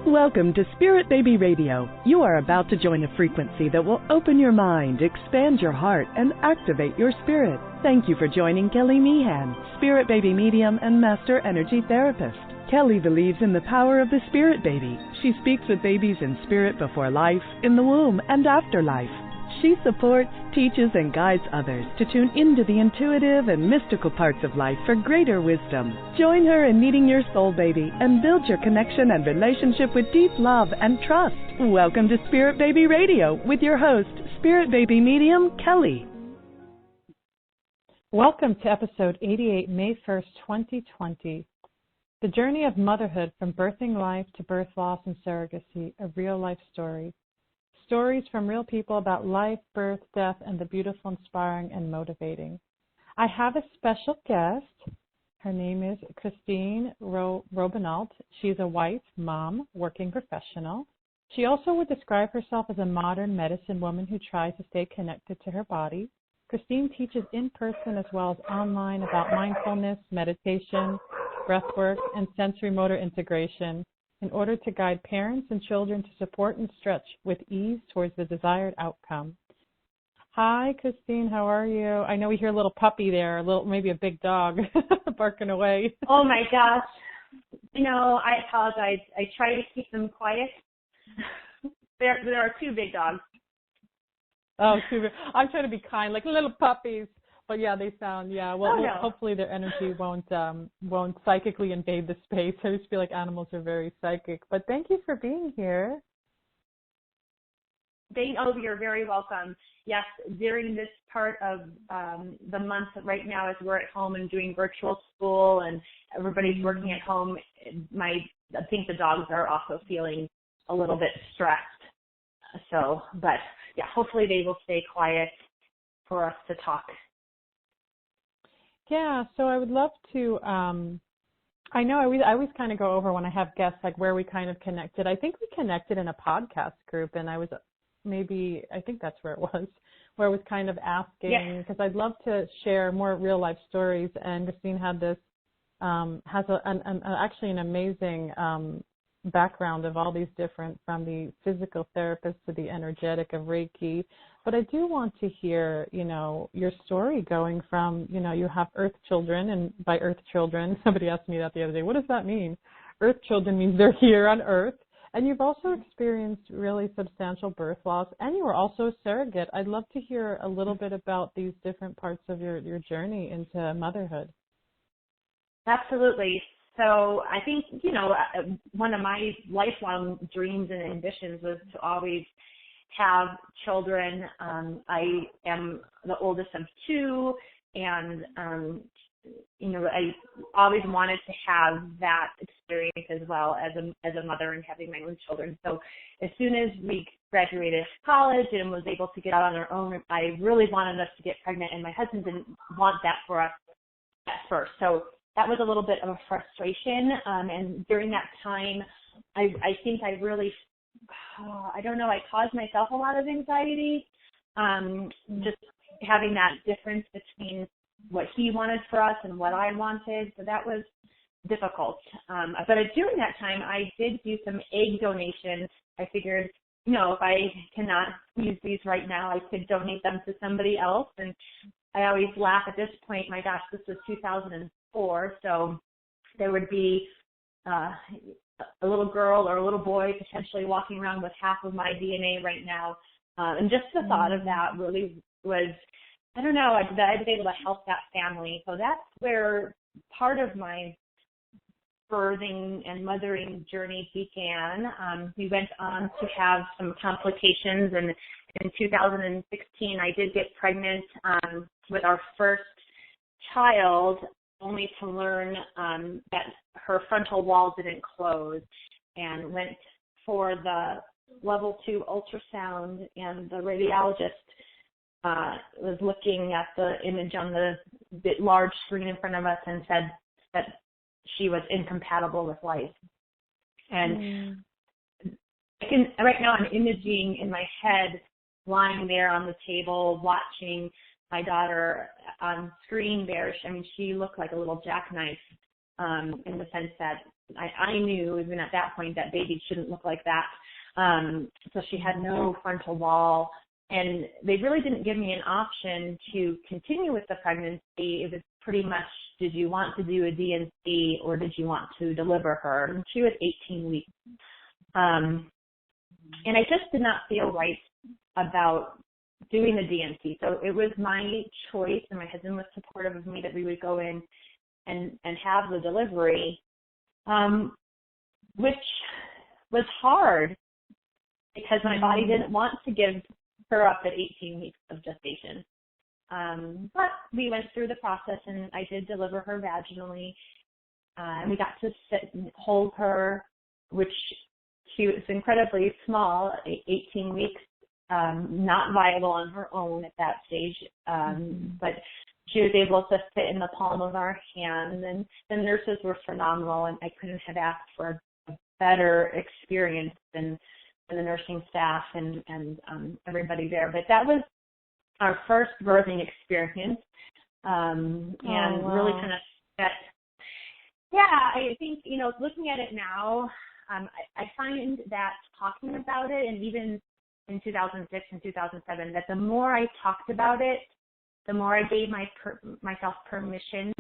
Welcome to Spirit Baby Radio. You are about to join a frequency that will open your mind, expand your heart, and activate your spirit. Thank you for joining Kelly Meehan, Spirit Baby Medium and Master Energy Therapist. Kelly believes in the power of the Spirit Baby. She speaks with babies in spirit before life, in the womb, and after life. She supports, teaches, and guides others to tune into the intuitive and mystical parts of life for greater wisdom. Join her in meeting your soul baby and build your connection and relationship with deep love and trust. Welcome to Spirit Baby Radio with your host, Spirit Baby Medium, Kelly. Welcome to episode 88, May 1st, 2020. The journey of motherhood from birthing life to birth loss and surrogacy, a real life story. Stories from real people about life, birth, death, and the beautiful, inspiring, and motivating. I have a special guest. Her name is Christine Robinault. She's a wife, mom, working professional. She also would describe herself as a modern medicine woman who tries to stay connected to her body. Christine teaches in person as well as online about mindfulness, meditation, breathwork, and sensory motor integration, in order to guide parents and children to support and stretch with ease towards the desired outcome. Hi, Christine. How are you? I know we hear a little puppy there, maybe a big dog barking away. Oh, my gosh. I apologize. I try to keep them quiet. There are two big dogs. Oh, I'm trying to be kind, like little puppies. But yeah, they sound, hopefully their energy won't psychically invade the space. I just feel like animals are very psychic. But thank you for being here. You're very welcome. Yes, during this part of the month right now, as we're at home and doing virtual school and everybody's working at home, I think the dogs are also feeling a little bit stressed. But yeah, hopefully they will stay quiet for us to talk. Yeah, so I would love to, I know I always kind of go over when I have guests, like where we kind of connected. I think we connected in a podcast group, and I think that's where it was, where I was kind of asking, because I'd love to share more real life stories, and Christine had this, has actually an amazing background of all these different, from the physical therapist to the energetic of Reiki. But I do want to hear, your story going from, you have earth children, and by earth children, somebody asked me that the other day, what does that mean? Earth children means they're here on earth. And you've also experienced really substantial birth loss, and you were also a surrogate. I'd love to hear a little bit about these different parts of your journey into motherhood. Absolutely. So I think, one of my lifelong dreams and ambitions was to always have children. I am the oldest of two, and, I always wanted to have that experience as well as a mother and having my own children. So as soon as we graduated college and was able to get out on our own, I really wanted us to get pregnant, and my husband didn't want that for us at first. So that was a little bit of a frustration. And during that time, I think I really, I caused myself a lot of anxiety, just having that difference between what he wanted for us and what I wanted. So that was difficult. But during that time, I did do some egg donations. I figured, if I cannot use these right now, I could donate them to somebody else. And I always laugh at this point, my gosh, this was 2004. So there would be a little girl or a little boy potentially walking around with half of my DNA right now. And just the thought of that really was, that I was able to help that family. So that's where part of my birthing and mothering journey began. We went on to have some complications, and in 2016 I did get pregnant with our first child, only to learn that her frontal wall didn't close, and went for the level 2 ultrasound, and the radiologist was looking at the image on the large screen in front of us and said that she was incompatible with life. And right now I'm imaging in my head, lying there on the table, watching my daughter on screen there. She looked like a little jackknife. in the sense that I knew even at that point that babies shouldn't look like that. So she had no frontal wall, and they really didn't give me an option to continue with the pregnancy. It was pretty much, did you want to do a D&C or did you want to deliver her? And she was 18 weeks. And I just did not feel right about doing the D&C. So it was my choice, and my husband was supportive of me, that we would go in and have the delivery, which was hard because my body didn't want to give her up at 18 weeks of gestation. But we went through the process, and I did deliver her vaginally. And we got to sit and hold her, which she was incredibly small, 18 weeks, not viable on her own at that stage. But she was able to fit in the palm of our hand, and the nurses were phenomenal, and I couldn't have asked for a better experience than the nursing staff and everybody there. But that was our first birthing experience, and really kind of set. Yeah, I think, looking at it now, I find that talking about it, and even in 2006 and 2007, that the more I talked about it, the more I gave myself permission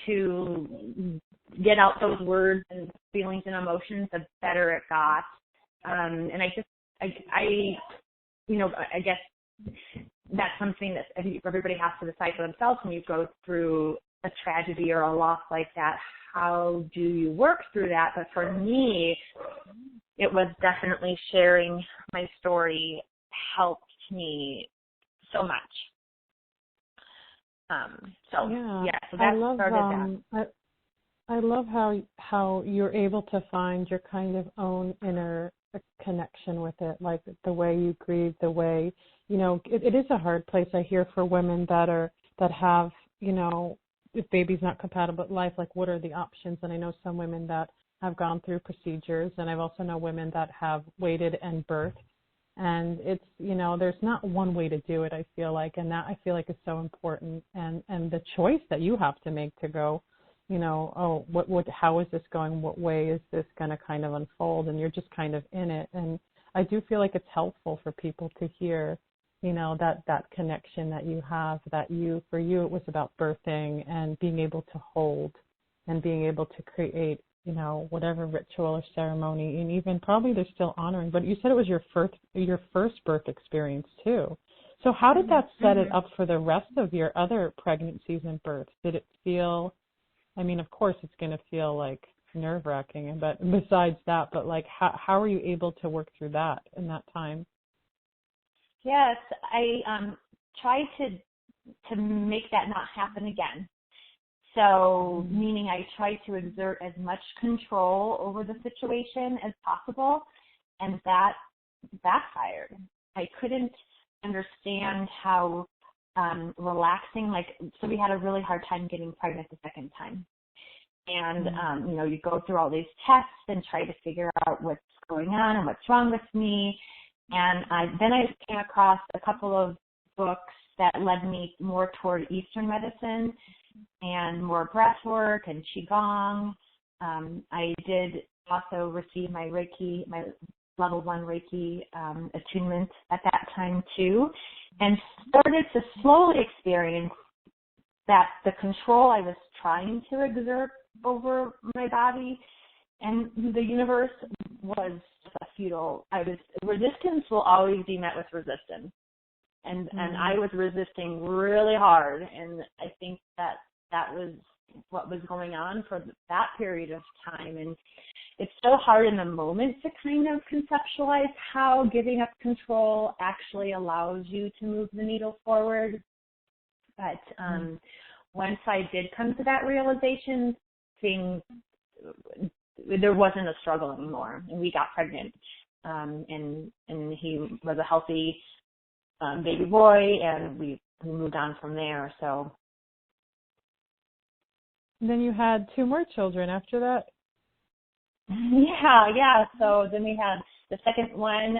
to get out those words and feelings and emotions, the better it got. And I guess that's something that everybody has to decide for themselves when you go through a tragedy or a loss like that. How do you work through that? But for me, it was definitely sharing my story helped me so much. So that I love, started that. I love how you're able to find your kind of own inner connection with it, like the way you grieve, the way, it is a hard place, I hear, for women that have, if baby's not compatible with life, like what are the options? And I know some women that have gone through procedures, and I've also known women that have waited and birthed. And it's, there's not one way to do it, I feel like, and that I feel like is so important. And the choice that you have to make to go, how is this going? What way is this going to kind of unfold? And you're just kind of in it. And I do feel like it's helpful for people to hear, that connection that you have, for you, it was about birthing and being able to hold and being able to create, whatever ritual or ceremony, and even probably they're still honoring. But you said it was your first birth experience too. So how did that set it up for the rest of your other pregnancies and births? Did it feel, of course it's going to feel like nerve-wracking, but besides that, but like how were you able to work through that in that time? Yes, I tried to make that not happen again. So, meaning I tried to exert as much control over the situation as possible, and that backfired. I couldn't understand how relaxing, so we had a really hard time getting pregnant the second time. And, you go through all these tests and try to figure out what's going on and what's wrong with me. And then I came across a couple of books that led me more toward Eastern medicine and more breath work and Qigong. I did also receive my Reiki, my level 1 Reiki attunement at that time too, and started to slowly experience that the control I was trying to exert over my body and the universe was a futile. Resistance will always be met with resistance. And I was resisting really hard, and I think that was what was going on for that period of time. And it's so hard in the moment to kind of conceptualize how giving up control actually allows you to move the needle forward. But once I did come to that realization, there wasn't a struggle anymore, and we got pregnant. And he was a healthy baby boy, and we moved on from there. So then you had 2 more children after that? Yeah. So then we had the second one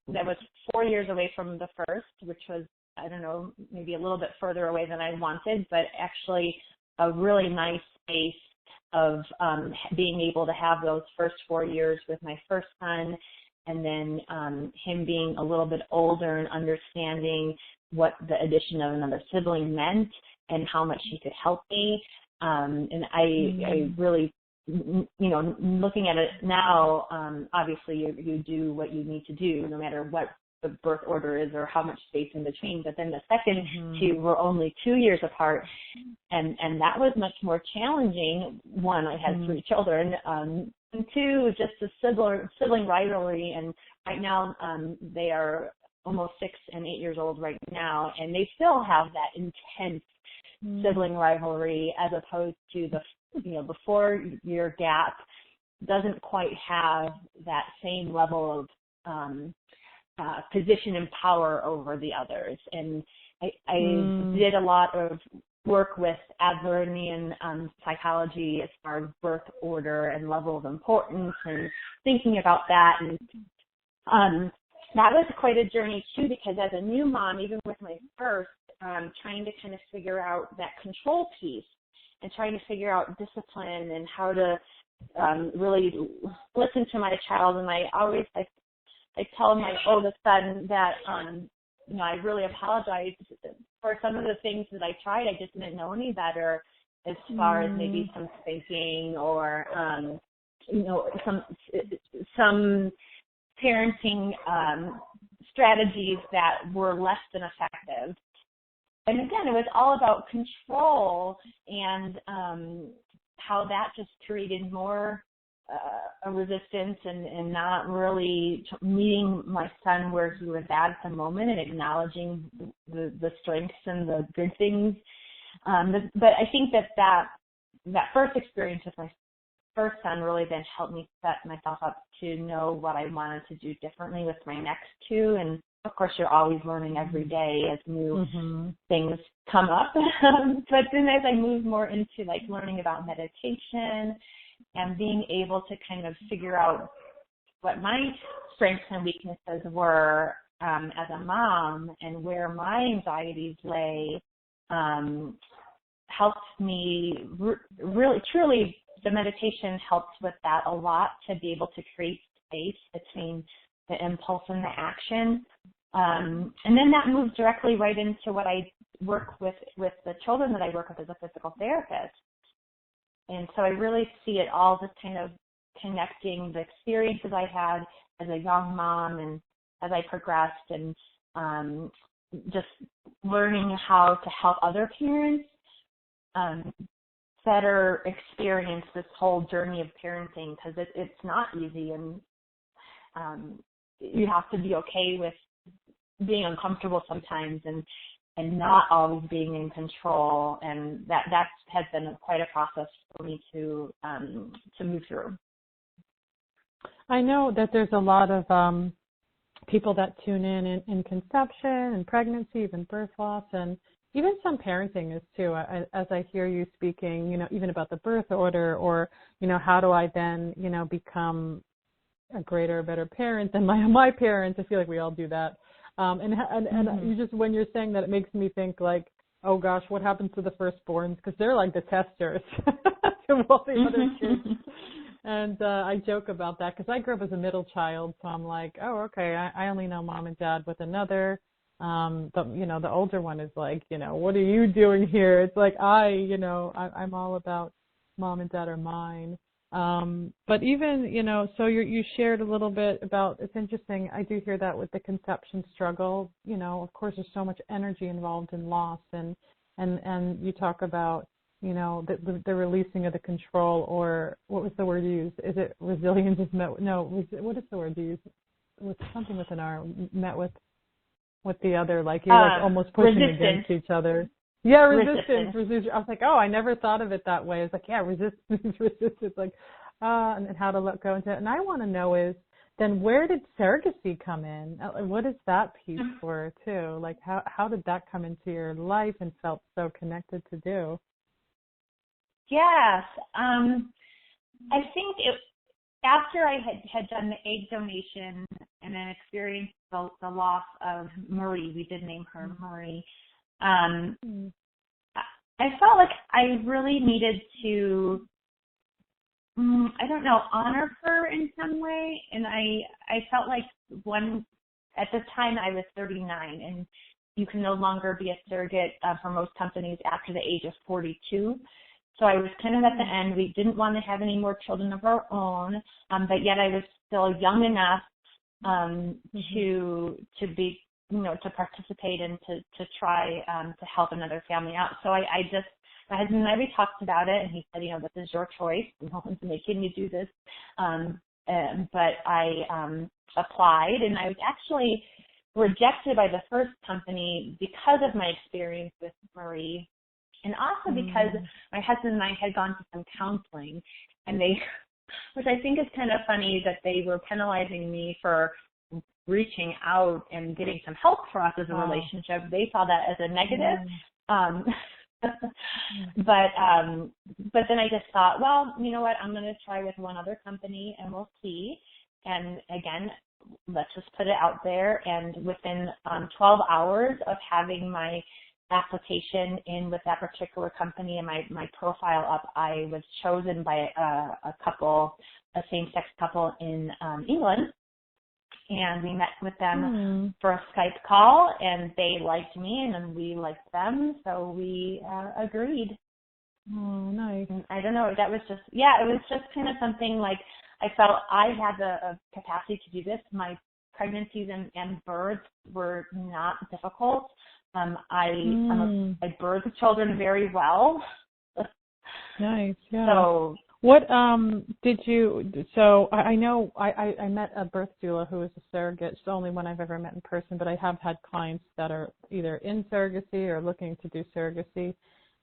that was 4 years away from the first, which was, I don't know, maybe a little bit further away than I wanted, but actually a really nice space of being able to have those first 4 years with my first son, and then him being a little bit older and understanding what the addition of another sibling meant and how much he could help me. And I really, looking at it now, obviously you do what you need to do no matter what the birth order is or how much space in between. But then the second two were only 2 years apart, and that was much more challenging. One, I had 3 children, and 2, just the sibling rivalry. And right now they are almost 6 and 8 years old right now, and they still have that intense sibling rivalry, as opposed to the 4 year gap doesn't quite have that same level of position and power over the others. And I did a lot of work with Adlerian psychology as far as birth order and level of importance, and thinking about that. And that was quite a journey too, because as a new mom, even with my first, trying to kind of figure out that control piece and trying to figure out discipline and how to really listen to my child. And I tell my oldest son that, I really apologize for some of the things that I tried. I just didn't know any better, as far as maybe some spanking or, some parenting strategies that were less than effective. And again, it was all about control and how that just created more a resistance and not really meeting my son where he was at the moment and acknowledging the strengths and the good things. But I think that first experience with my first son really then helped me set myself up to know what I wanted to do differently with my next 2. And of course, you're always learning every day as new things come up. But then as I moved more into like learning about meditation and being able to kind of figure out what my strengths and weaknesses were as a mom and where my anxieties lay, helped me really, truly, the meditation helps with that a lot, to be able to create space between the impulse and the action. And then that moves directly right into what I work with the children that I work with as a physical therapist. And so I really see it all just kind of connecting the experiences I had as a young mom and as I progressed, and just learning how to help other parents better experience this whole journey of parenting, because it's not easy, and you have to be okay with being uncomfortable sometimes and not always being in control, and that has been quite a process for me to move through. I know that there's a lot of people that tune in conception and pregnancy, even birth loss, and even some parenting is too. As I hear you speaking, even about the birth order, or how do I then become a greater, better parent than my parents? I feel like we all do that. And you just, when you're saying that, it makes me think like, oh gosh, what happens to the firstborns? Because they're like the testers to all the other kids. And I joke about that because I grew up as a middle child, so I'm like, oh, okay, I only know mom and dad with another. The older one is like, what are you doing here? It's like I'm all about mom and dad are mine. But even, so you shared a little bit about, it's interesting, I do hear that with the conception struggle, of course there's so much energy involved in loss, and you talk about, the releasing of the control, or what was the word you used? Is it resilience is met, what is the word you used? With something with an R, met with the other, like you're like almost pushing resistance against each other. Yeah, resistance. I was like, oh, I never thought of it that way. It's like, yeah, resistance, like, and how to let go into it. And I want to know is, then where did surrogacy come in? What is that piece for too? Like, how did that come into your life and felt so connected to do? Yes, I think after I had done the egg donation and then experienced the loss of Marie, we did name her Marie. I felt like I really needed to I don't know, honor her in some way. And I felt like at the time I was 39, and you can no longer be a surrogate for most companies after the age of 42. So I was kind of at the end. We didn't want to have any more children of our own, but yet I was still young enough to be, to participate and to try to help another family out. So my husband and I, we talked about it, and he said, this is your choice. No one's making you do this. But I applied, and I was actually rejected by the first company because of my experience with Marie, and also because my husband and I had gone to some counseling, and which I think is kind of funny that they were penalizing me for reaching out and getting some help for us as a relationship. They saw that as a negative. But then I just thought, well, you know what, I'm going to try with one other company and we'll see. And again, let's just put it out there. And within 12 hours of having my application in with that particular company and my profile up, I was chosen by a same-sex couple in England. And we met with them for a Skype call, and they liked me, and then we liked them, so we agreed. Oh, nice. And I don't know, that was just, it was just kind of something like I felt I had the capacity to do this. My pregnancies and births were not difficult. I birthed children very well. Nice, yeah. So what did you, so I know I met a birth doula who is a surrogate. It's the only one I've ever met in person, but I have had clients that are either in surrogacy or looking to do surrogacy.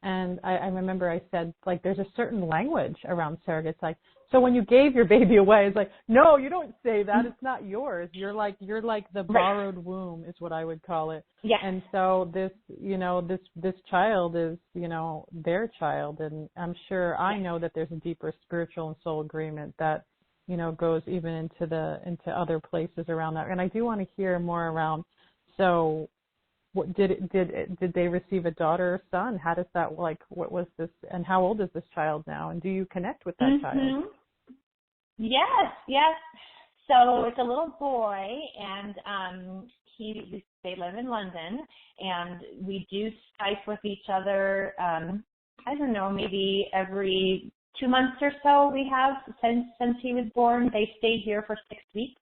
And I remember I said, like, there's a certain language around surrogates, like, so when you gave your baby away, it's like, no, you don't say that. It's not yours. You're like the borrowed womb is what I would call it. Yeah. And so this, this child is, their child. And I'm sure I know that there's a deeper spiritual and soul agreement that, goes even into other places around that. And I do want to hear more around, so what did they receive a daughter or son? How does that, what was this, and how old is this child now? And do you connect with that child? Yes. So it's a little boy, and they live in London, and we do Skype with each other. I don't know, maybe every 2 months or so we have since he was born. They stayed here for 6 weeks.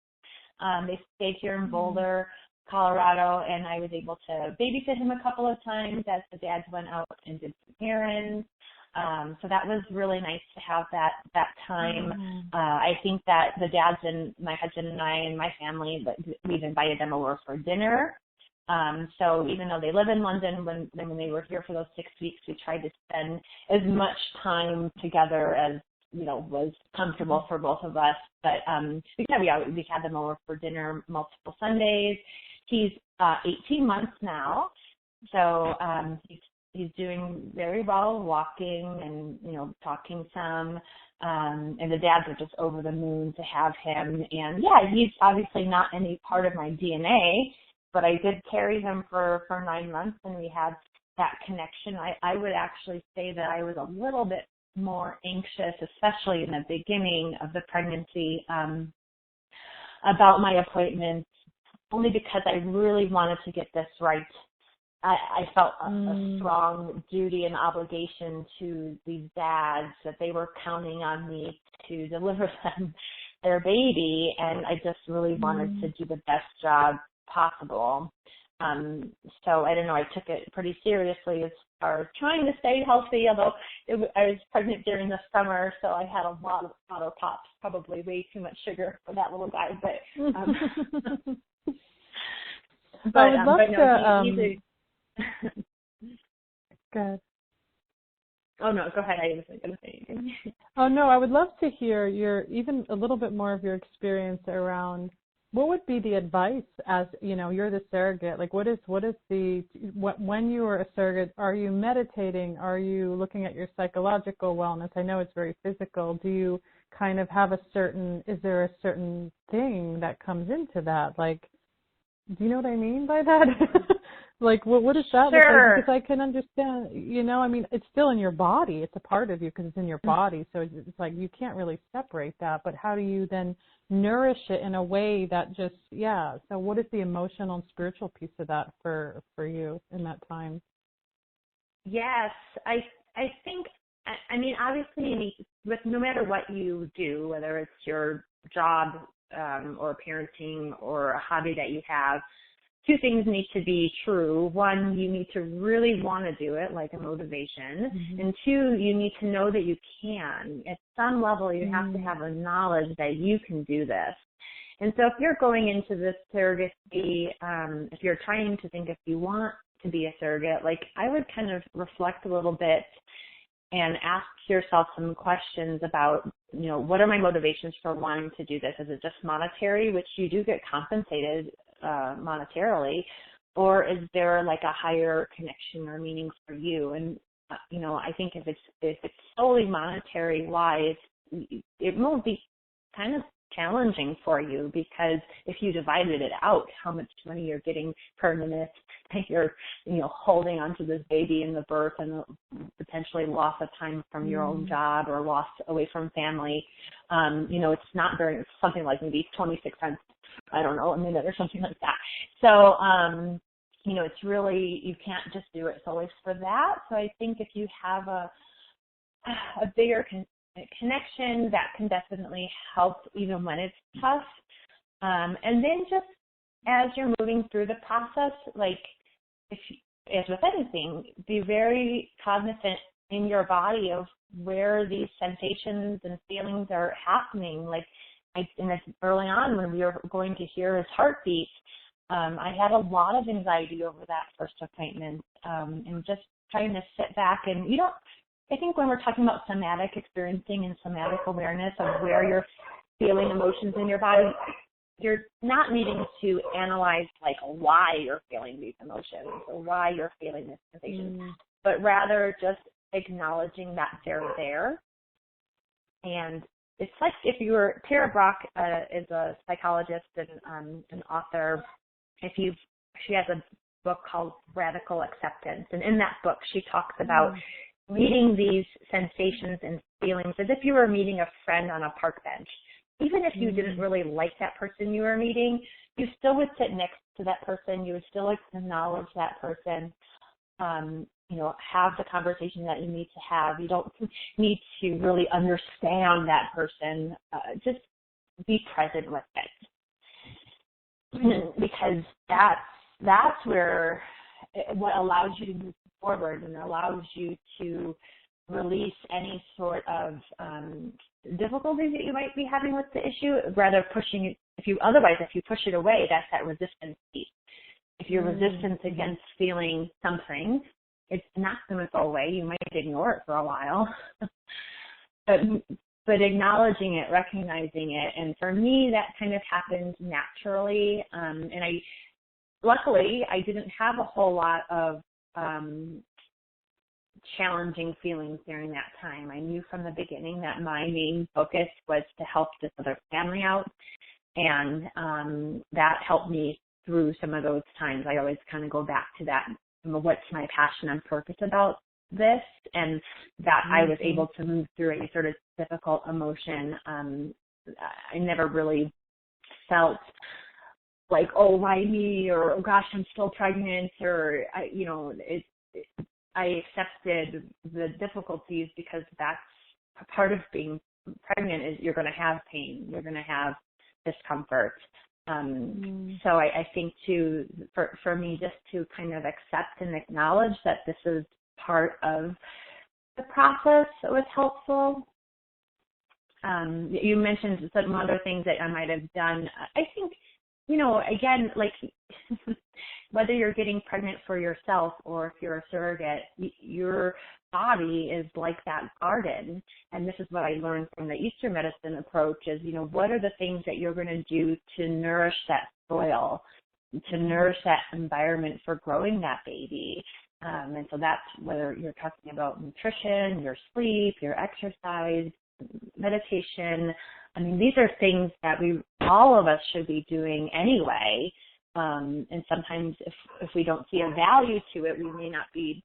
They stayed here in Boulder, Colorado, and I was able to babysit him a couple of times as the dads went out and did some errands. So that was really nice to have that time. I think that the dads and my husband and I and my family, we've invited them over for dinner. So even though they live in London, when they were here for those 6 weeks, we tried to spend as much time together as was comfortable for both of us. But we had them over for dinner multiple Sundays. He's 18 months now, so he's doing very well, walking and talking some. And the dads are just over the moon to have him. And he's obviously not any part of my DNA, but I did carry him for 9 months, and we had that connection. I would actually say that I was a little bit more anxious, especially in the beginning of the pregnancy, about my appointments, only because I really wanted to get this right. I felt a strong duty and obligation to these dads that they were counting on me to deliver them their baby, and I just really wanted to do the best job possible. So I don't know, I took it pretty seriously as far as trying to stay healthy, although I was pregnant during the summer, so I had a lot of auto pops, probably way too much sugar for that little guy. Good. Oh, no, go ahead. I wasn't going to say anything. Oh, no, I would love to hear even a little bit more of your experience around what would be the advice as, you're the surrogate, like when you were a surrogate, are you meditating? Are you looking at your psychological wellness? I know it's very physical. Do you kind of have is there a certain thing that comes into that? Like, do you know what I mean by that? Like, what does that look Sure. like? Because I can understand, I mean, it's still in your body. It's a part of you because it's in your body. So it's like you can't really separate that. But how do you then nourish it in a way that just, yeah. So what is the emotional and spiritual piece of that for you in that time? Yes, I think, I mean, obviously, with no matter what you do, whether it's your job or parenting or a hobby that you have, two things need to be true. One, you need to really want to do it, like a motivation. Mm-hmm. And two, you need to know that you can. At some level, you have to have a knowledge that you can do this. And so if you're going into this surrogacy, if you're trying to think if you want to be a surrogate, like I would kind of reflect a little bit and ask yourself some questions about, what are my motivations for wanting to do this? Is it just monetary, which you do get compensated monetarily, or is there like a higher connection or meaning for you? And I think if it's solely monetary wise, it will be kind of challenging for you, because if you divided it out, how much money you're getting per minute, you're holding onto this baby in the birth and potentially loss of time from your own job or loss away from family, it's not very, it's something like maybe 26 cents, I don't know, a minute or something like that. So it's really, you can't just do it solely for that. So I think if you have a bigger connection, that can definitely help even when it's tough. And then just as you're moving through the process, like as with anything, be very cognizant in your body of where these sensations and feelings are happening. Like early on when we were going to hear his heartbeat, I had a lot of anxiety over that first appointment, and just trying to sit back and I think when we're talking about somatic experiencing and somatic awareness of where you're feeling emotions in your body, you're not needing to analyze like why you're feeling these emotions or why you're feeling this sensation, but rather just acknowledging that they're there. And it's like if you were, Tara Brach is a psychologist and an author. She has a book called Radical Acceptance, and in that book she talks about meeting these sensations and feelings as if you were meeting a friend on a park bench. Even if you didn't really like that person you were meeting, you still would sit next to that person. You would still acknowledge that person, have the conversation that you need to have. You don't need to really understand that person. Just be present with it. Because that's where what allows you to move forward and allows you to release any sort of difficulties that you might be having with the issue, rather pushing it. If you push it away, that's that resistance piece. If you're resistant against feeling something, it's not going to go away. You might ignore it for a while. But acknowledging it, recognizing it, and for me, that kind of happened naturally. And luckily, I didn't have a whole lot of challenging feelings during that time. I knew from the beginning that my main focus was to help this other family out, and that helped me through some of those times. I always kind of go back to that. What's my passion and purpose about this? And that I was able to move through any sort of difficult emotion. I never really felt like, oh, why me? Or, oh gosh, I'm still pregnant, or, I accepted the difficulties because that's a part of being pregnant is you're going to have pain. You're going to have discomfort. So I think too, for me, just to kind of accept and acknowledge that this is part of the process was helpful. You mentioned some other things that I might have done. I think, again, like whether you're getting pregnant for yourself or if you're a surrogate, your body is like that garden. And this is what I learned from the Eastern medicine approach is, what are the things that you're going to do to nourish that soil, to nourish that environment for growing that baby. And so that's whether you're talking about nutrition, your sleep, your exercise, meditation. I mean, these are things that all of us should be doing anyway. And sometimes if we don't see a value to it, we may not be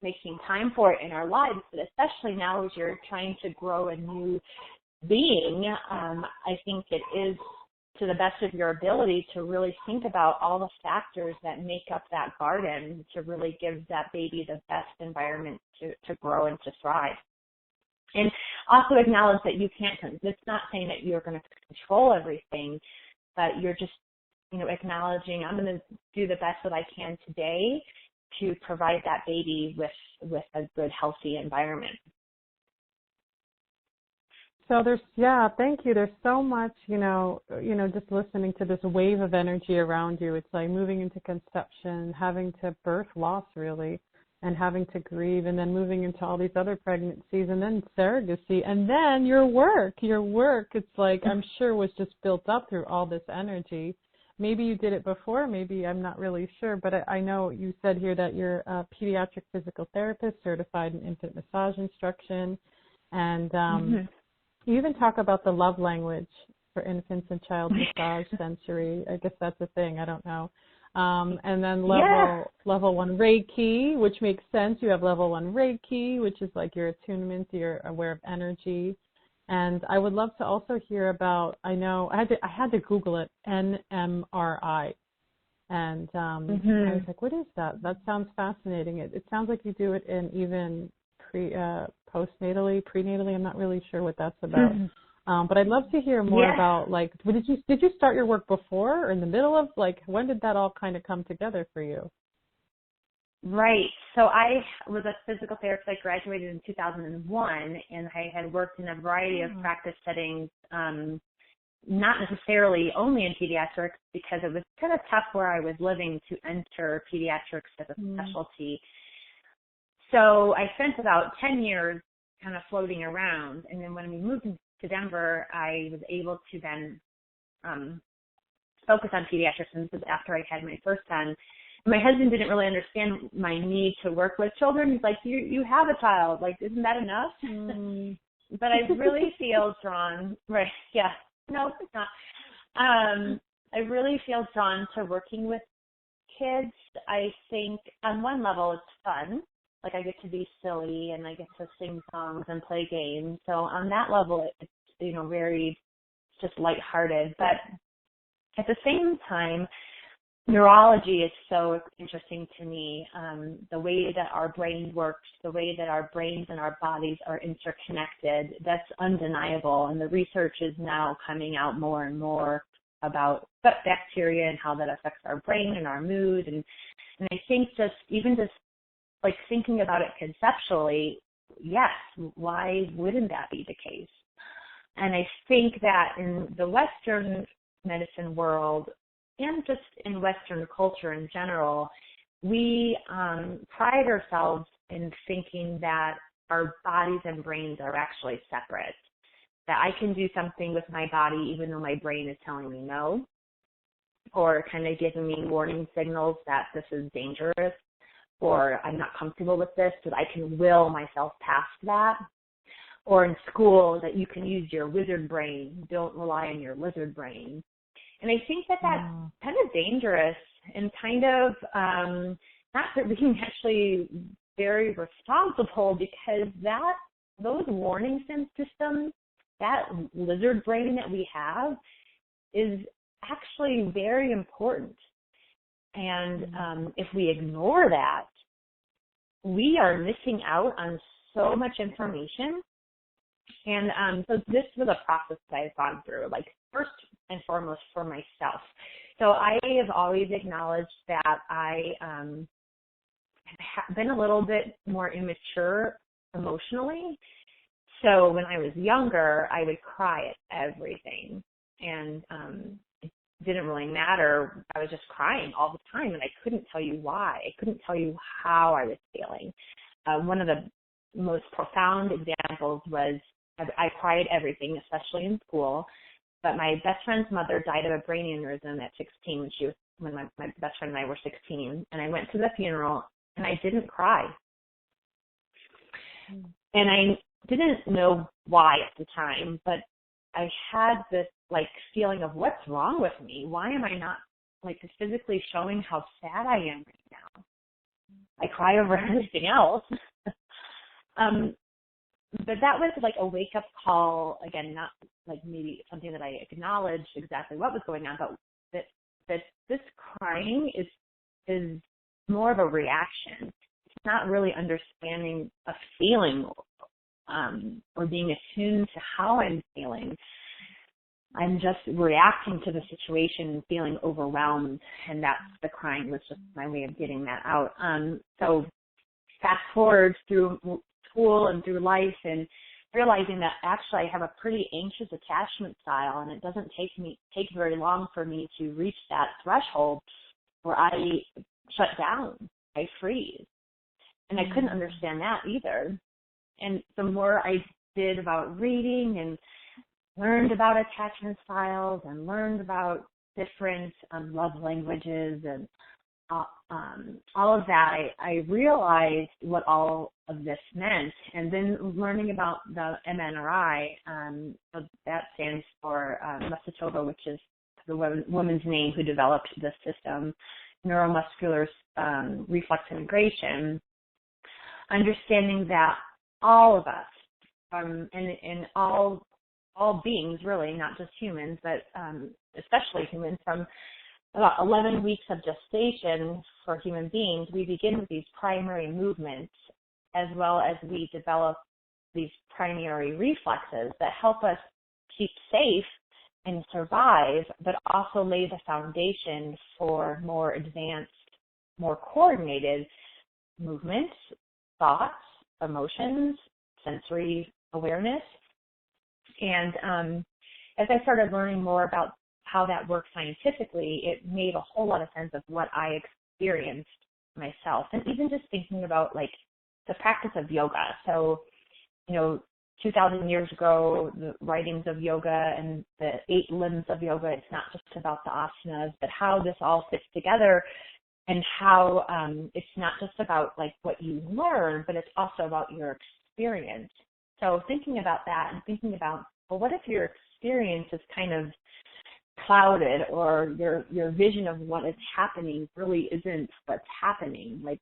making time for it in our lives. But especially now as you're trying to grow a new being, I think it is to the best of your ability to really think about all the factors that make up that garden to really give that baby the best environment to grow and to thrive. And also acknowledge that you can't, it's not saying that you're going to control everything, but you're just, acknowledging I'm going to do the best that I can today to provide that baby with a good, healthy environment. So thank you. There's so much, just listening to this wave of energy around you. It's like moving into conception, having to birth loss really, and having to grieve, and then moving into all these other pregnancies, and then surrogacy, and then your work, it's like, I'm sure was just built up through all this energy. Maybe you did it before, maybe I'm not really sure, but I know you said here that you're a pediatric physical therapist, certified in infant massage instruction, and you even talk about the love language for infants and child massage, sensory. I guess that's a thing. I don't know. And then level 1 Reiki, which makes sense. You have level 1 Reiki, which is like your attunement, you're aware of energy. And I would love to also hear about, I had to Google it, NMRI. And I was like, what is that? That sounds fascinating. It sounds like you do it in even postnatally, prenatally. I'm not really sure what that's about. But I'd love to hear more about, like, did you start your work before or in the middle of, like, when did that all kind of come together for you? Right. So I was a physical therapist. I graduated in 2001, and I had worked in a variety of practice settings, not necessarily only in pediatrics, because it was kind of tough where I was living to enter pediatrics as a specialty. So I spent about 10 years kind of floating around, and then when we moved to Denver, I was able to then focus on pediatrics, and this was after I had my first son. My husband didn't really understand my need to work with children. He's like, you have a child. Like, isn't that enough? But I really feel drawn. Right. Yeah. No, it's not. I really feel drawn to working with kids. I think on one level it's fun. Like, I get to be silly and I get to sing songs and play games. So on that level, it's, very just lighthearted. But at the same time, neurology is so interesting to me. The way that our brain works, the way that our brains and our bodies are interconnected, that's undeniable. And the research is now coming out more and more about gut bacteria and how that affects our brain and our mood. And I think just like thinking about it conceptually, yes, why wouldn't that be the case? And I think that in the Western medicine world, and just in Western culture in general, we pride ourselves in thinking that our bodies and brains are actually separate, that I can do something with my body even though my brain is telling me no, or kind of giving me warning signals that this is dangerous, or I'm not comfortable with this, that I can will myself past that. Or in school, that you can use your wizard brain, don't rely on your lizard brain. And I think that that's kind of dangerous and kind of not being actually very responsible, because those warning systems, that lizard brain that we have is actually very important. And if we ignore that, we are missing out on so much information. And so this was a process that I've gone through, like first and foremost for myself. So I have always acknowledged that I have been a little bit more immature emotionally. So when I was younger, I would cry at everything. And it didn't really matter. I was just crying all the time, and I couldn't tell you why. I couldn't tell you how I was feeling. One of the most profound examples was I cried at everything, especially in school. But my best friend's mother died of a brain aneurysm at 16 when my best friend and I were 16. And I went to the funeral, and I didn't cry. And I didn't know why at the time, but I had this like feeling of what's wrong with me? Why am I not like just physically showing how sad I am right now. I cry over everything else. But that was like a wake-up call, again, not like maybe something that I acknowledged exactly what was going on, but that this crying is more of a reaction. It's not really understanding a feeling or being attuned to how I'm feeling. I'm just reacting to the situation and feeling overwhelmed, and that's the crying was just my way of getting that out. So fast forward through school and through life and realizing that actually I have a pretty anxious attachment style, and it doesn't take very long for me to reach that threshold where I shut down, I freeze. And I couldn't understand that either. And the more I did about reading and learned about attachment styles and learned about different love languages and all of that, I realized what all of this meant. And then learning about the MNRI, so that stands for Masatova, which is the woman's name who developed this system, neuromuscular reflex integration, understanding that all of us, and all beings really, not just humans, but especially humans, from about 11 weeks of gestation for human beings, we begin with these primary movements as well as we develop these primary reflexes that help us keep safe and survive, but also lay the foundation for more advanced, more coordinated movements, thoughts, emotions, sensory awareness. And as I started learning more about how that works scientifically, it made a whole lot of sense of what I experienced myself. And even just thinking about like the practice of yoga. So, 2,000 years ago, the writings of yoga and the 8 limbs of yoga, it's not just about the asanas, but how this all fits together and how it's not just about like what you learn, but it's also about your experience. So thinking about that and thinking about, well, what if your experience is kind of clouded, or your vision of what is happening really isn't what's happening? Like,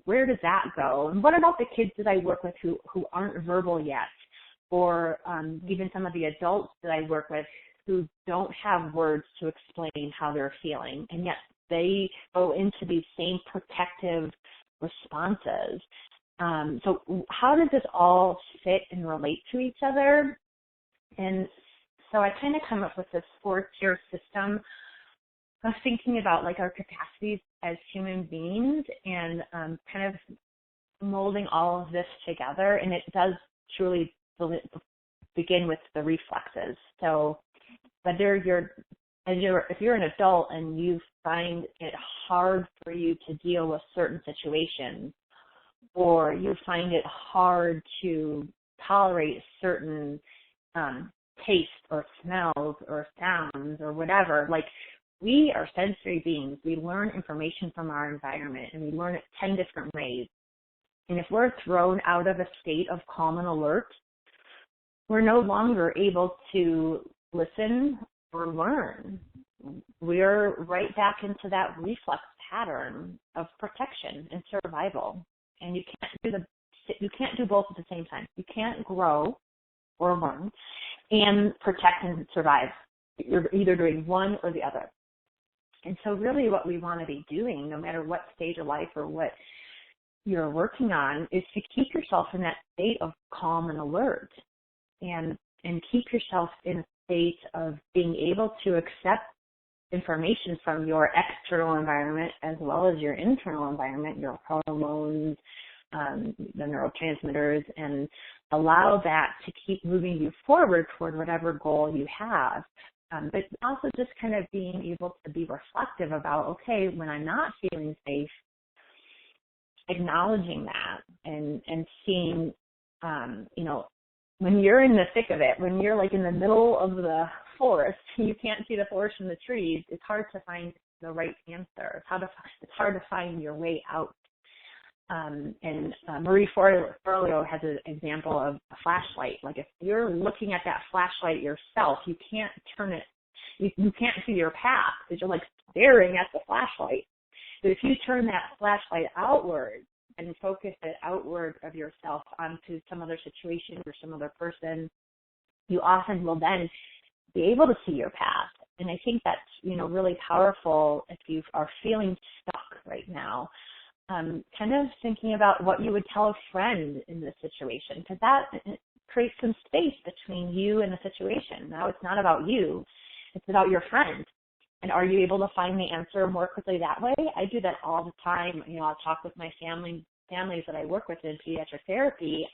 where does that go? And what about the kids that I work with who aren't verbal yet, or even some of the adults that I work with who don't have words to explain how they're feeling, and yet they go into these same protective responses. So how does this all fit and relate to each other? And so I kind of come up with this 4-tier system of thinking about like our capacities as human beings and kind of molding all of this together. And it does truly begin with the reflexes. So whether if you're an adult and you find it hard for you to deal with certain situations, or you find it hard to tolerate certain taste or smells or sounds or whatever, like, we are sensory beings. We learn information from our environment, and we learn it 10 different ways. And if we're thrown out of a state of calm and alert, we're no longer able to listen or learn. We're right back into that reflex pattern of protection and survival. And you can't do both at the same time. You can't grow or learn and protect and survive. You're either doing one or the other. And so really what we want to be doing, no matter what stage of life or what you're working on, is to keep yourself in that state of calm and alert, and keep yourself in a state of being able to accept information from your external environment as well as your internal environment, your hormones, the neurotransmitters, and allow that to keep moving you forward toward whatever goal you have. But also just kind of being able to be reflective about, okay, when I'm not feeling safe, acknowledging that and seeing, when you're in the thick of it, when you're like in the middle of the forest, you can't see the forest from the trees, it's hard to find the right answer. It's hard to find your way out. And Marie Forleo has an example of a flashlight. Like, if you're looking at that flashlight yourself, you can't turn it You can't see your path because you're like staring at the flashlight. But if you turn that flashlight outward and focus it outward of yourself onto some other situation or some other person, you often will then be able to see your path. And I think that's, really powerful if you are feeling stuck right now. Kind of thinking about what you would tell a friend in this situation, because that creates some space between you and the situation. Now it's not about you, it's about your friend. And are you able to find the answer more quickly that way? I do that all the time. I'll talk with my families that I work with in pediatric therapy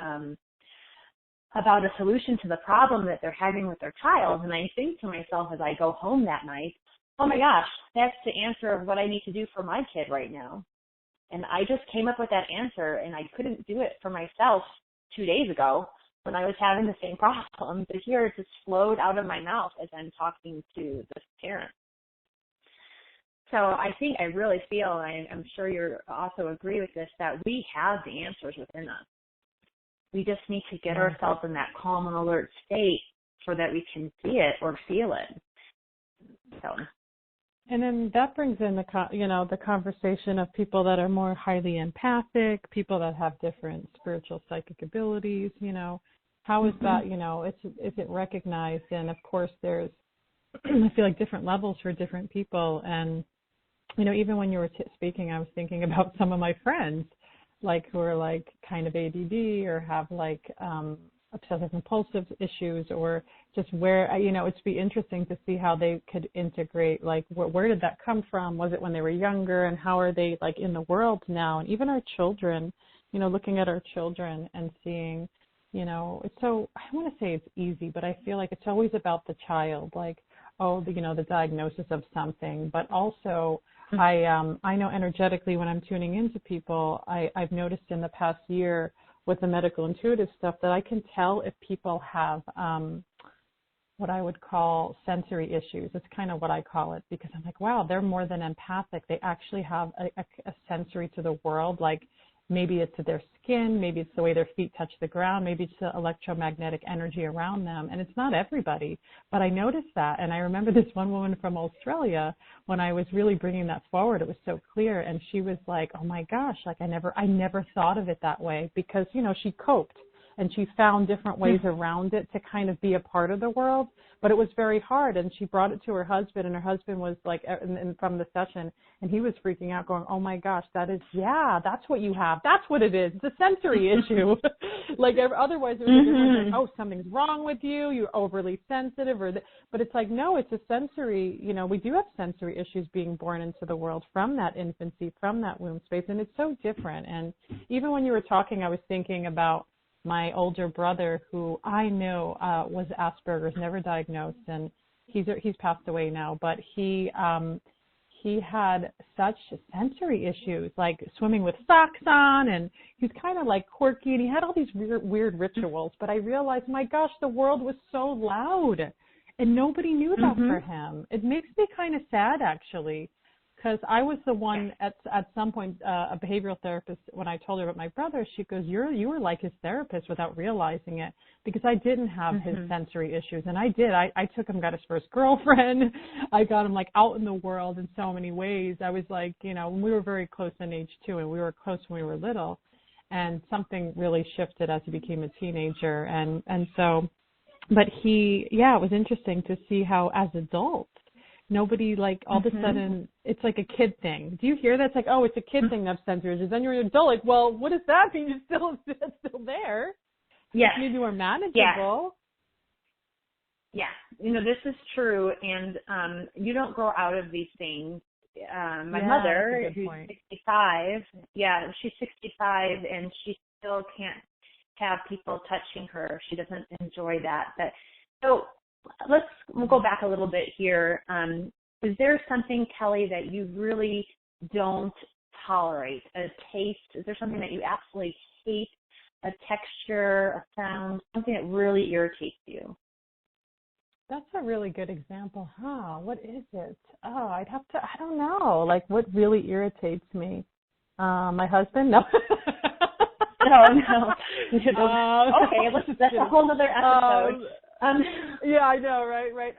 about a solution to the problem that they're having with their child. And I think to myself as I go home that night, oh my gosh, that's the answer of what I need to do for my kid right now. And I just came up with that answer, and I couldn't do it for myself 2 days ago when I was having the same problem. But here it just flowed out of my mouth as I'm talking to this parent. So I think I really feel, and I'm sure you also agree with this, that we have the answers within us. We just need to get ourselves in that calm and alert state so that we can see it or feel it. So. And then that brings in the conversation of people that are more highly empathic, people that have different spiritual psychic abilities. How is that? Is it recognized? And of course, there's I feel like different levels for different people. And even when you were speaking, I was thinking about some of my friends, like who are like kind of ADD or have like obsessive compulsive issues, or just where, it'd be interesting to see how they could integrate, like where did that come from? Was it when they were younger, and how are they like in the world now? And even our children, looking at our children and seeing, it's so, I want to say it's easy, but I feel like it's always about the child, like, the diagnosis of something, but also I know energetically when I'm tuning into people, I've noticed in the past year with the medical intuitive stuff that I can tell if people have what I would call sensory issues. It's kind of what I call it, because I'm like, wow, they're more than empathic. They actually have a sensory to the world, like maybe it's their skin, maybe it's the way their feet touch the ground, maybe it's the electromagnetic energy around them. And it's not everybody, but I noticed that. And I remember this one woman from Australia, when I was really bringing that forward, it was so clear. And she was like, oh my gosh, like I never thought of it that way, because, she coped and she found different ways around it to kind of be a part of the world. But it was very hard, and she brought it to her husband, and her husband was like, from the session, and he was freaking out going, oh my gosh, that's what you have. That's what it is. It's a sensory issue. Like otherwise it was like, oh, something's wrong with you. You're overly sensitive, but it's like, no, it's a sensory, we do have sensory issues being born into the world from that infancy, from that womb space. And it's so different. And even when you were talking, I was thinking about my older brother, who I know was Asperger's, never diagnosed, and he's passed away now. But he had such sensory issues, like swimming with socks on, and he's kind of like quirky, and he had all these weird rituals. But I realized, my gosh, the world was so loud, and nobody knew that for him. It makes me kind of sad, actually. Because I was the one at some point, a behavioral therapist, when I told her about my brother, she goes, you were like his therapist without realizing it, because I didn't have his sensory issues. And I did. I took him, got his first girlfriend. I got him like out in the world in so many ways. I was like, we were very close in age too, and we were close when we were little. And something really shifted as he became a teenager. And so, but it was interesting to see how as adults, nobody, like, all of a sudden, it's like a kid thing. Do you hear that? It's like, oh, it's a kid thing to have sensory issues. Then you're an adult, like, well, what does that mean? It's still there. Yeah. Maybe more manageable. Yeah. This is true, and you don't grow out of these things. My mother, who's 65, she's 65, and she still can't have people touching her. She doesn't enjoy that. So we'll go back a little bit here. Is there something, Kelly, that you really don't tolerate? A taste? Is there something that you absolutely hate? A texture, a sound, something that really irritates you? That's a really good example, huh? What is it? Oh, I don't know. Like, what really irritates me? My husband? No. No. Okay, that's a whole other episode. Yeah, I know, right.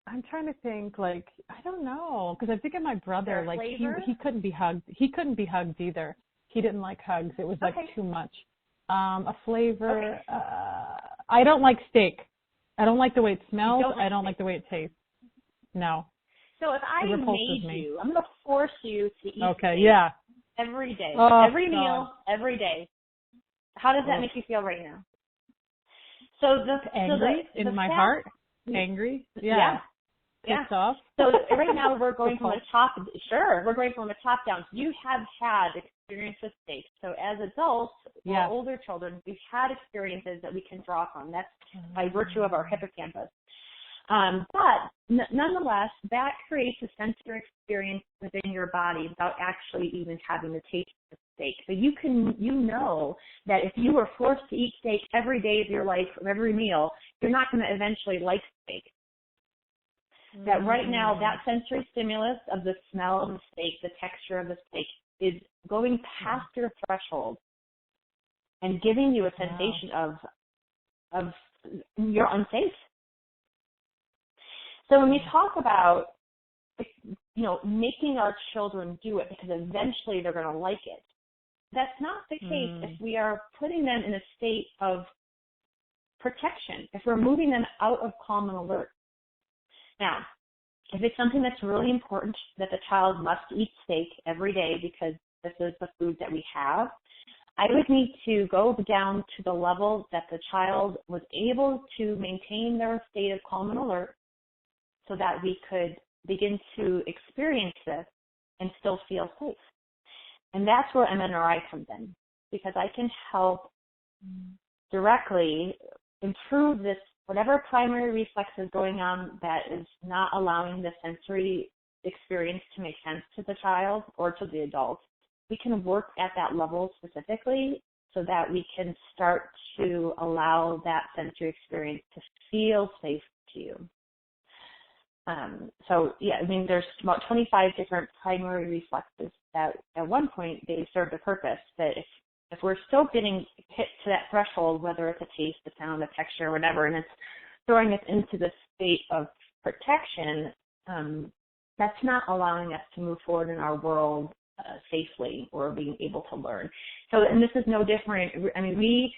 I'm trying to think, like, I don't know, because I think of my brother, like, he couldn't be hugged. He couldn't be hugged either. He didn't like hugs. It was, like, too much. A flavor, I don't like steak. I don't like the way it smells. I don't like the way it tastes. No. So if I made you, I'm going to force you to eat steak every day, every meal, every day. How does that make you feel right now? So angry in my heart? Angry? Yeah. Pissed off? So right now we're going from we're going from a top down. You have had experience with steak. So as adults or older children, we've had experiences that we can draw from. That's by virtue of our hippocampus. But nonetheless, that creates a sensory experience within your body without actually even having to taste the steak. So you know that if you were forced to eat steak every day of your life, from every meal, you're not going to eventually like steak. That right now, that sensory stimulus of the smell of the steak, the texture of the steak, is going past your threshold and giving you a sensation of you're unsafe. So when we talk about, making our children do it because eventually they're going to like it, that's not the case if we are putting them in a state of protection, if we're moving them out of calm and alert. Now, if it's something that's really important that the child must eat steak every day because this is the food that we have, I would need to go down to the level that the child was able to maintain their state of calm and alert so that we could begin to experience this and still feel safe. And that's where MNRI comes in, because I can help directly improve this, whatever primary reflex is going on that is not allowing the sensory experience to make sense to the child or to the adult. We can work at that level specifically so that we can start to allow that sensory experience to feel safe to you. There's about 25 different primary reflexes that at one point they served a purpose, that if we're still getting hit to that threshold, whether it's a taste, a sound, a texture, whatever, and it's throwing us into the state of protection, that's not allowing us to move forward in our world safely or being able to learn. So, and this is no different. I mean, we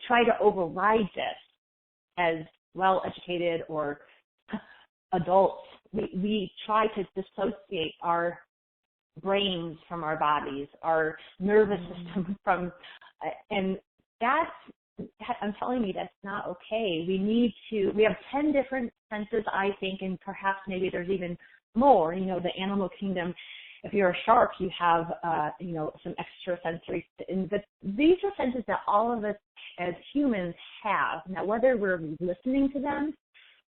try to override this as well-educated or adults. We try to dissociate our brains from our bodies, our nervous system from, and I'm telling you, that's not okay. We have 10 different senses, I think, and perhaps maybe there's even more. The animal kingdom, if you're a shark, you have, some extra sensory, but these are senses that all of us as humans have. Now, whether we're listening to them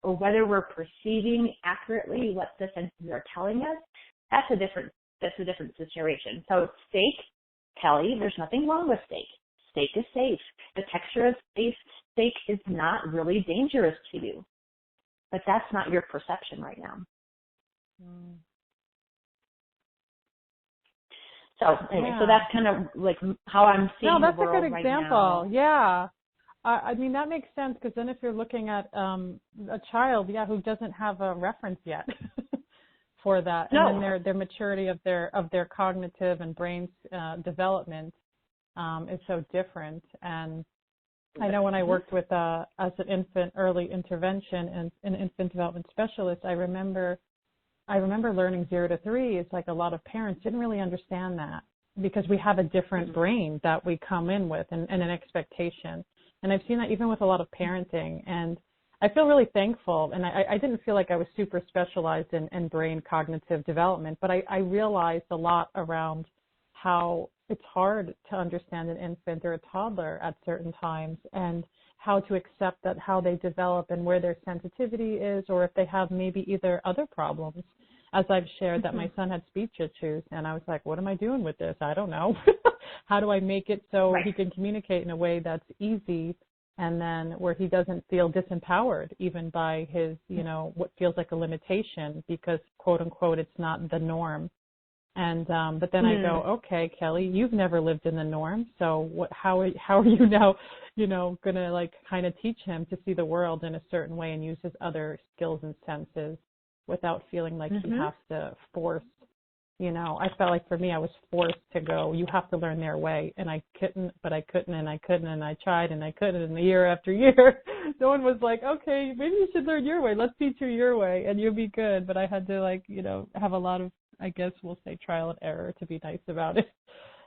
or whether we're perceiving accurately what the senses are telling us, that's a different situation. So steak, Kelly, there's nothing wrong with steak. Steak is safe. The texture of steak is not really dangerous to you. But that's not your perception right now. So anyway, so that's kind of like how I'm seeing the world right now. No, that's a good example. Yeah. I mean, that makes sense, because then if you're looking at a child, who doesn't have a reference yet for that, and then their maturity of their cognitive and brain's development is so different. And I know when I worked with as an infant early intervention and an infant development specialist, I remember learning 0 to 3. It's like a lot of parents didn't really understand that, because we have a different brain that we come in with and an expectation. And I've seen that even with a lot of parenting. And I feel really thankful. And I didn't feel like I was super specialized in brain cognitive development, but I realized a lot around how it's hard to understand an infant or a toddler at certain times, and how to accept that, how they develop and where their sensitivity is, or if they have maybe either other problems. As I've shared that my son had speech issues, and I was like, what am I doing with this? I don't know. How do I make it so he can communicate in a way that's easy, and then where he doesn't feel disempowered even by his, what feels like a limitation, because quote unquote, it's not the norm. And but then I go, okay, Kelly, you've never lived in the norm, so how are you now, gonna like kind of teach him to see the world in a certain way and use his other skills and senses without feeling like he has to force. I felt like for me, I was forced to go, you have to learn their way. And I couldn't, and I tried and I couldn't. And year after year, no one was like, okay, maybe you should learn your way. Let's teach you your way and you'll be good. But I had to have a lot of, I guess we'll say, trial and error to be nice about it.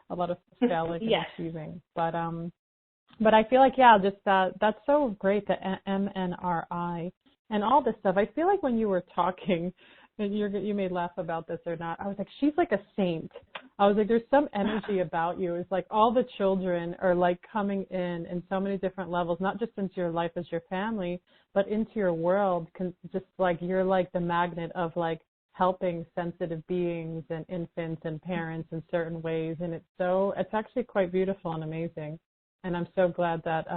A lot of failing and achieving. But I feel like, just that's so great, the MNRI and all this stuff. I feel like when you were talking, and you may laugh about this or not, I was like, she's like a saint. I was like, there's some energy about you. It's like all the children are like coming in so many different levels, not just into your life as your family, but into your world. Just like you're like the magnet of like helping sensitive beings and infants and parents in certain ways. And it's actually quite beautiful and amazing. And I'm so glad that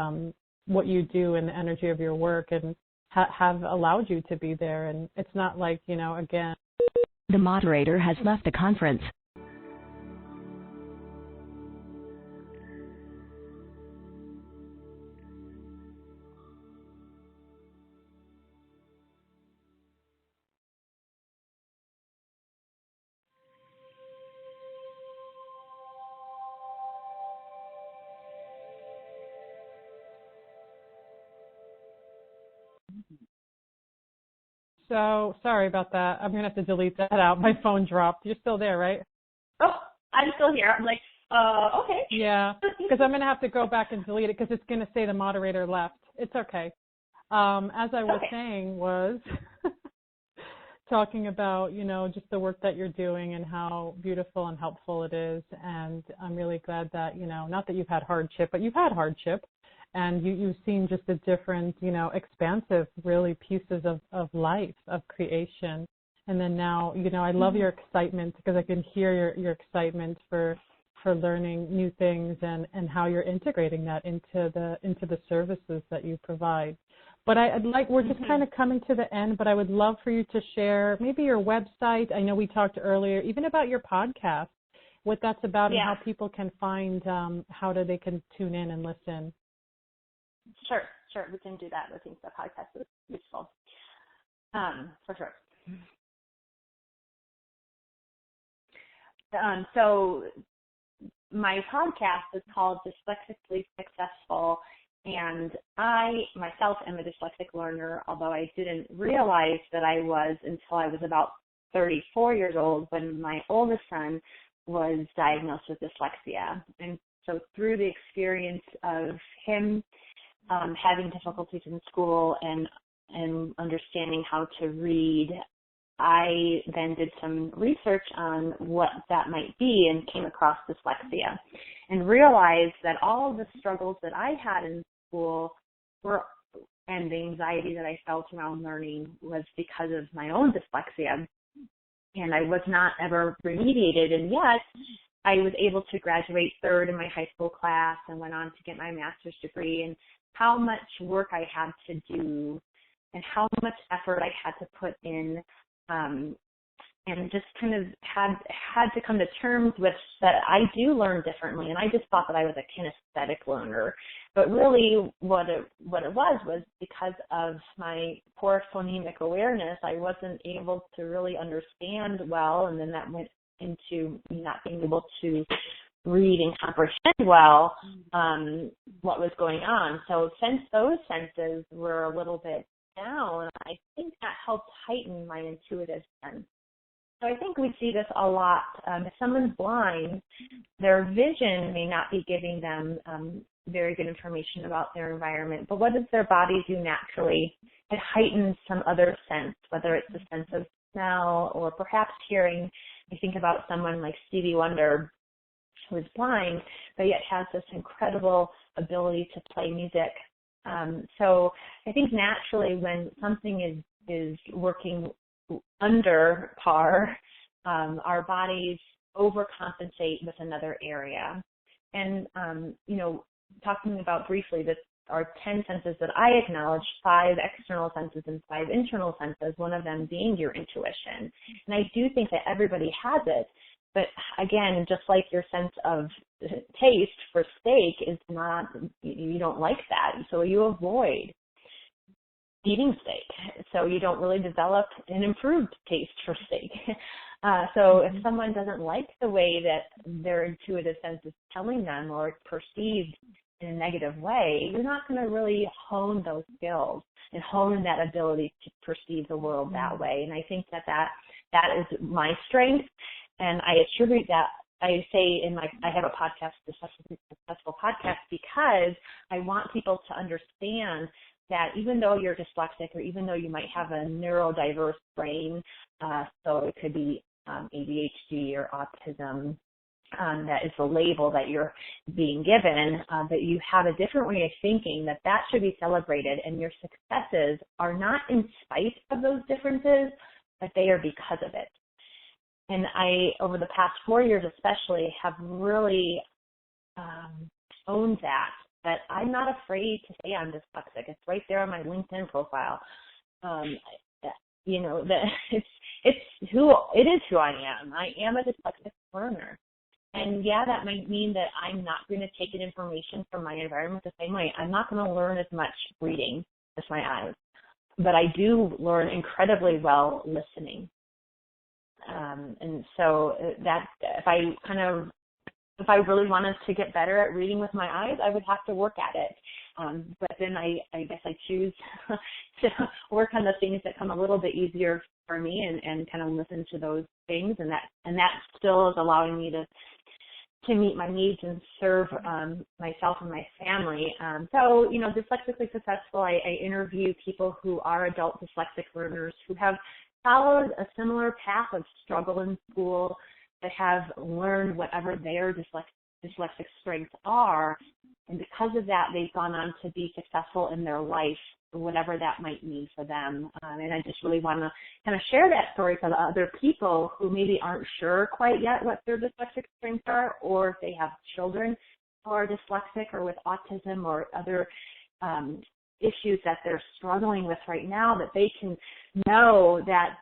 what you do and the energy of your work and have allowed you to be there. And it's not like, again. The moderator has left the conference. So sorry about that. I'm going to have to delete that out. My phone dropped. You're still there, right? Oh, I'm still here. I'm like, okay. Yeah, because I'm going to have to go back and delete it because it's going to say the moderator left. It's okay. As I was saying was talking about, just the work that you're doing and how beautiful and helpful it is. And I'm really glad that, not that you've had hardship, but you've had hardship. And you've seen just the different, expansive, really pieces of life, of creation. And then now, I love your excitement because I can hear your excitement for learning new things and how you're integrating that into the services that you provide. But we're just kind of coming to the end, but I would love for you to share maybe your website. I know we talked earlier, even about your podcast, what that's about and how people can find they can tune in and listen. Sure. We can do that. I think the podcast is useful, for sure. So my podcast is called Dyslexically Successful, and I myself am a dyslexic learner, although I didn't realize that I was until I was about 34 years old when my oldest son was diagnosed with dyslexia. And so through the experience of him having difficulties in school and understanding how to read, I then did some research on what that might be and came across dyslexia and realized that all the struggles that I had in school and the anxiety that I felt around learning was because of my own dyslexia. And I was not ever remediated, and yet I was able to graduate third in my high school class and went on to get my master's degree. And how much work I had to do and how much effort I had to put in, and just kind of had to come to terms with that I do learn differently. And I just thought that I was a kinesthetic learner. But really what it was because of my poor phonemic awareness, I wasn't able to really understand well, and then that went into me not being able to read and comprehend well what was going on. So since those senses were a little bit down, I think that helped heighten my intuitive sense. So I think we see this a lot. If someone's blind, their vision may not be giving them very good information about their environment, but what does their body do naturally? It heightens some other sense, whether it's a sense of smell or perhaps hearing. You think about someone like Stevie Wonder, who is blind, but yet has this incredible ability to play music. So I think naturally when something is working under par, our bodies overcompensate with another area. And, talking about briefly that our 10 senses that I acknowledge, 5 external senses and 5 internal senses, one of them being your intuition. And I do think that everybody has it. But again, just like your sense of taste for steak is not, you don't like that. So you avoid eating steak. So you don't really develop an improved taste for steak. So if someone doesn't like the way that their intuitive sense is telling them, or it's perceived in a negative way, you're not going to really hone those skills and hone that ability to perceive the world that way. And I think that is my strength. And I attribute that, I say I have a podcast, the Successful Podcast, because I want people to understand that even though you're dyslexic, or even though you might have a neurodiverse brain, so it could be ADHD or autism, that is the label that you're being given, that you have a different way of thinking, that should be celebrated, and your successes are not in spite of those differences, but they are because of it. And I, over the past 4 years especially, have really owned that I'm not afraid to say I'm dyslexic. It's right there on my LinkedIn profile. You know, that it is who I am. I am a dyslexic learner. And yeah, that might mean that I'm not going to take in information from my environment the same way. I'm not going to learn as much reading as my eyes, but I do learn incredibly well listening. And so that if I really wanted to get better at reading with my eyes, I would have to work at it. But then I guess I choose to work on the things that come a little bit easier for me, and kind of listen to those things. And that still is allowing me to meet my needs and serve myself and my family. So, you know, Dyslexically Successful, I interview people who are adult dyslexic learners who have followed a similar path of struggle in school, that have learned whatever their dyslexic strengths are, and because of that, they've gone on to be successful in their life, whatever that might mean for them. And I just really want to kind of share that story for the other people who maybe aren't sure quite yet what their dyslexic strengths are, or if they have children who are dyslexic or with autism or other issues that they're struggling with right now, that they can know that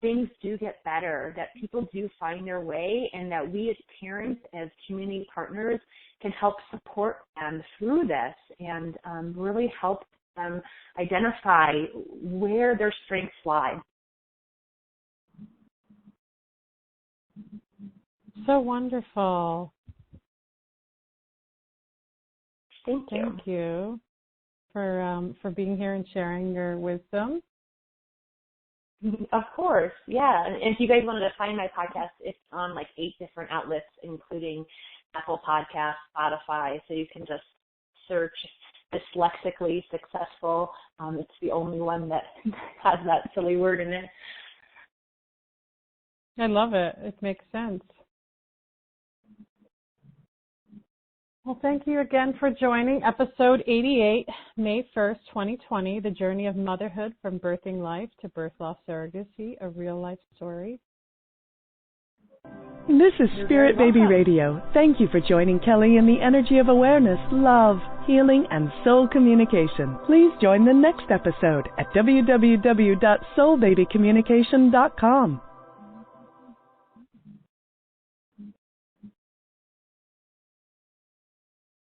things do get better, that people do find their way, and that we as parents, as community partners, can help support them through this and really help them identify where their strengths lie. So wonderful. Thank you. Thank you for being here and sharing your wisdom. Of course, yeah. And if you guys wanted to find my podcast, it's on like 8 different outlets, including Apple Podcasts, Spotify. So you can just search Dyslexically Successful. It's the only one that has that silly word in it. I love it. It makes sense. Well, thank you again for joining episode 88, May 1st, 2020, The Journey of Motherhood from Birthing Life to Birth Loss Surrogacy, a Real Life Story. This is Spirit Baby Radio. Thank you for joining Kelly in the energy of awareness, love, healing, and soul communication. Please join the next episode at www.soulbabycommunication.com.